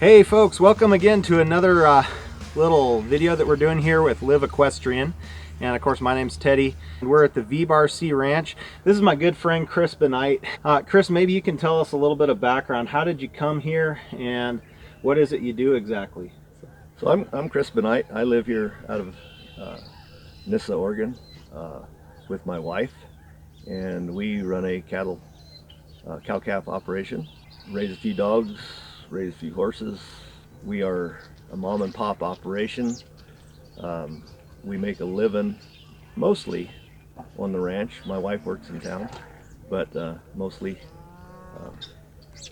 Hey folks, welcome again to another little video that we're doing here with Live Equestrian. And of course my name's Teddy and we're at the V-Bar-C Ranch. This is my good friend Chris Bennight. Chris, maybe you can tell us a little bit of background. How did you come here and what is it you do exactly? So I'm Chris Bennight. I live here out of Nyssa, Oregon with my wife, and we run a cow-calf operation, raise a few dogs, raise a few horses. We are a mom and pop operation. We make a living mostly on the ranch. My wife works in town, but mostly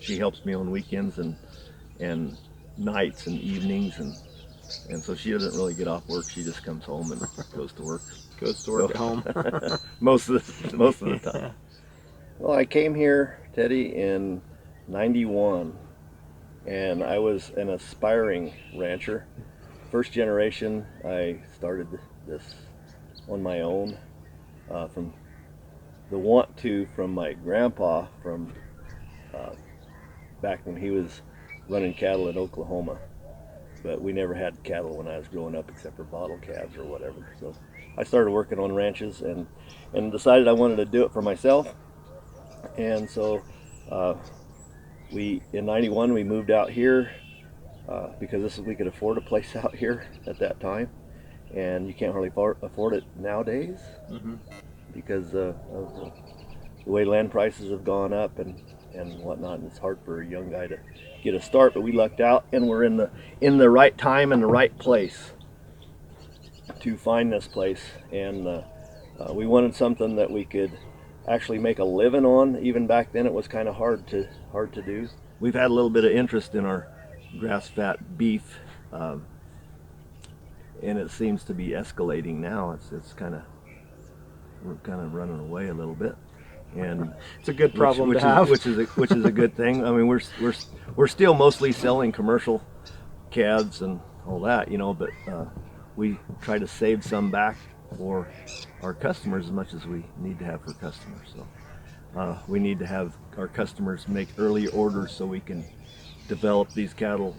she helps me on weekends and nights and evenings, and so she doesn't really get off work. She just comes home and goes to work. Goes to work at home. most of the time. Well, I came here, Teddy, in '91. And I was an aspiring rancher. First generation, I started this on my own from my grandpa from back when he was running cattle in Oklahoma. But we never had cattle when I was growing up except for bottle calves or whatever. So I started working on ranches and decided I wanted to do it for myself. And so in '91 we moved out here because we could afford a place out here at that time, and you can't hardly afford it nowadays because of the way land prices have gone up and whatnot, and it's hard for a young guy to get a start. But we lucked out and we're in the right time and the right place to find this place, and we wanted something that we could actually make a living on. Even back then it was kind of hard to do. We've had a little bit of interest in our grass-fat beef, and it seems to be escalating now. We're kind of running away a little bit, and it's a good problem to have, which is a good thing. I mean, we're still mostly selling commercial calves and all that, but we try to save some back for our customers as much as we need to have for customers. So we need to have our customers make early orders so we can develop these cattle,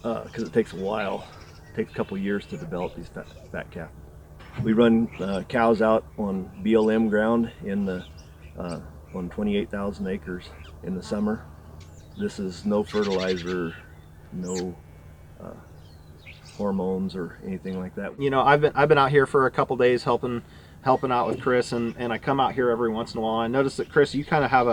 because it takes a while. It takes a couple years to develop these fat calf. We run cows out on BLM ground on 28,000 acres in the summer. This is no fertilizer, no hormones or anything like that. I've been out here for a couple days helping out with Chris, and I come out here every once in a while. I notice that, Chris, you kind of have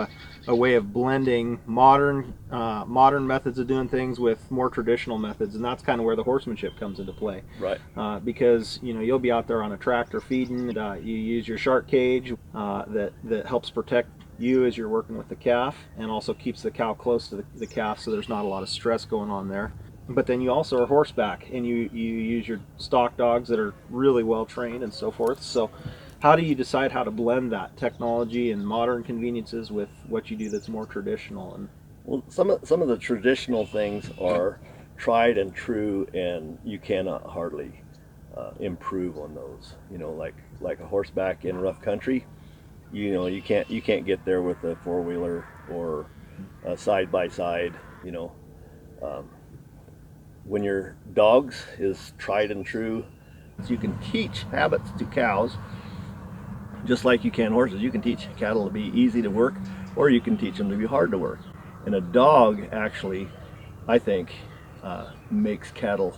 a way of blending modern methods of doing things with more traditional methods, and that's kind of where the horsemanship comes into play. Right. Because you'll be out there on a tractor feeding, you use your shark cage that helps protect you as you're working with the calf, and also keeps the cow close to the calf, so there's not a lot of stress going on there. But then you also are horseback, and you use your stock dogs that are really well trained and so forth. So how do you decide how to blend that technology and modern conveniences with what you do that's more traditional? And well, some of the traditional things are tried and true, and you cannot hardly improve on those. Like a horseback in rough country, you can't get there with a four-wheeler or a side-by-side. When your dogs is tried and true, so you can teach habits to cows just like you can horses. You can teach cattle to be easy to work, or you can teach them to be hard to work. And a dog actually, I think, makes cattle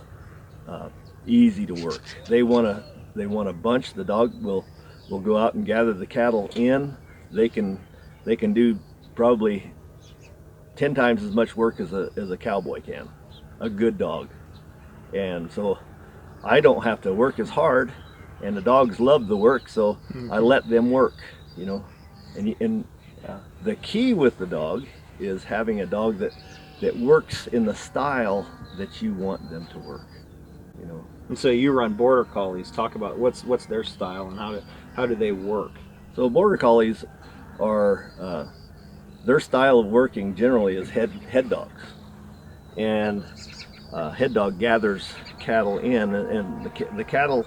easy to work. They want to bunch. The dog will go out and gather the cattle in. They can do probably 10 times as much work as a cowboy can. A good dog. And so I don't have to work as hard, and the dogs love the work, so I let them work. And the key with the dog is having a dog that works in the style that you want them to work. And so you run border collies. Talk about what's their style and how do they work? So border collies are their style of working generally is head dogs. And head dog gathers cattle in, and the cattle,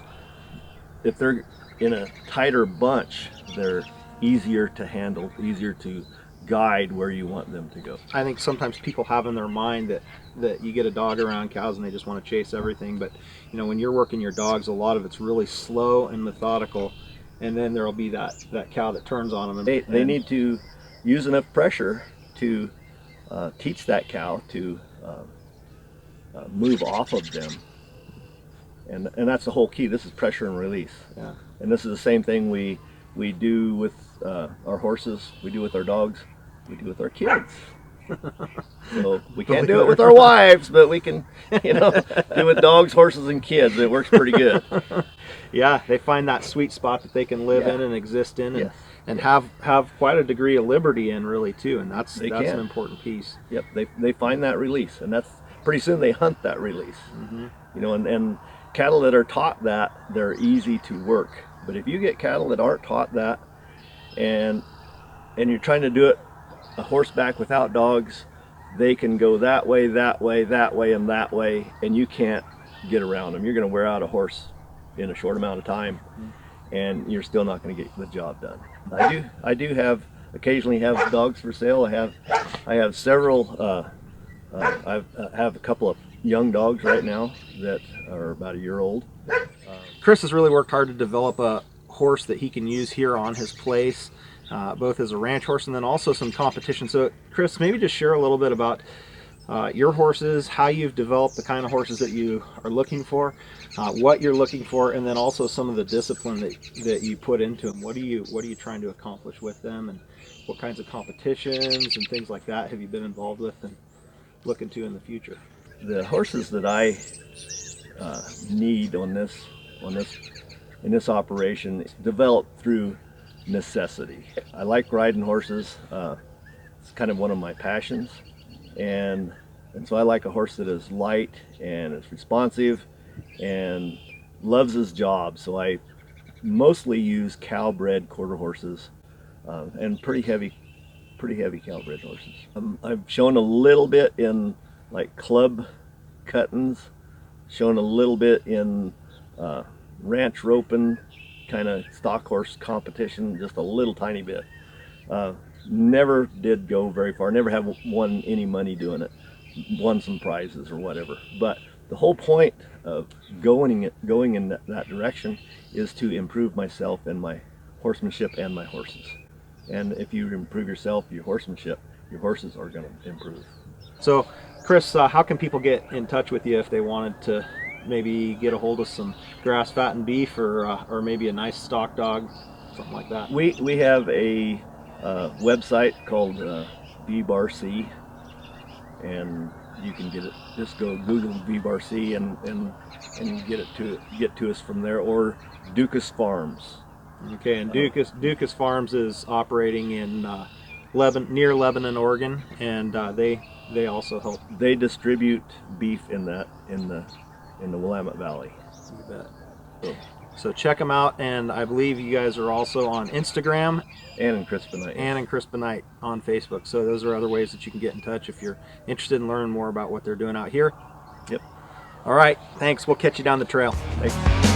if they're in a tighter bunch, they're easier to handle, easier to guide where you want them to go. I think sometimes people have in their mind that you get a dog around cows and they just want to chase everything, but you know, when you're working your dogs, a lot of it's really slow and methodical, and then there'll be that cow that turns on them. And They need to use enough pressure to teach that cow to move off of them, and that's the whole key. This is pressure and release. Yeah. And this is the same thing we do with our horses, we do with our dogs, we do with our kids. So we can't do it with our wives, but we can, you know, do it with dogs, horses, and kids. It works pretty good. Yeah, they find that sweet spot that they can live in and exist in, and, Yes. and have quite a degree of liberty in, really, too. And that's They an can. important piece. Yep, they find that release, and that's pretty soon they hunt that release. Mm-hmm. You know, and cattle that are taught that, they're easy to work. But if you get cattle that aren't taught that, and you're trying to do it a horseback without dogs, they can go that way, that way, that way, and that way, and you can't get around them. You're going to wear out a horse in a short amount of time, and you're still not going to get the job done. I do occasionally have dogs for sale. I have several. I have a couple of young dogs right now that are about a year old. Chris has really worked hard to develop a horse that he can use here on his place, both as a ranch horse and then also some competition. So Chris, maybe just share a little bit about your horses, how you've developed the kind of horses that you are looking for, what you're looking for, and then also some of the discipline that you put into them. What are you trying to accomplish with them, and what kinds of competitions and things like that have you been involved with and looking to in the future? The horses that I need in this operation is developed through necessity. I like riding horses. It's kind of one of my passions, and so I like a horse that is light and is responsive and loves his job. So I mostly use cow-bred quarter horses and pretty heavy cow-bred horses. I've shown a little bit in like club cuttings, shown a little bit in ranch roping, kind of stock horse competition, just a little tiny bit. Never did go very far, never have won any money doing it, won some prizes or whatever. But the whole point of going in that direction is to improve myself and my horsemanship and my horses. And if you improve yourself, your horsemanship, your horses are going to improve. So Chris, how can people get in touch with you if they wanted to maybe get a hold of some grass fat and beef, or maybe a nice stock dog, something like that? We have a website called VBarC, and you can get it. Just go Google VBarC and get to us from there, or Dukas Farms. Okay, and Dukas Farms is operating in near Lebanon, Oregon, and they also help. They distribute beef in the Willamette Valley. You bet. So check them out, and I believe you guys are also on Instagram And in Crispinite. and in Crispinite on Facebook. So those are other ways that you can get in touch if you're interested in learning more about what they're doing out here. Yep. All right, thanks. We'll catch you down the trail. Thanks.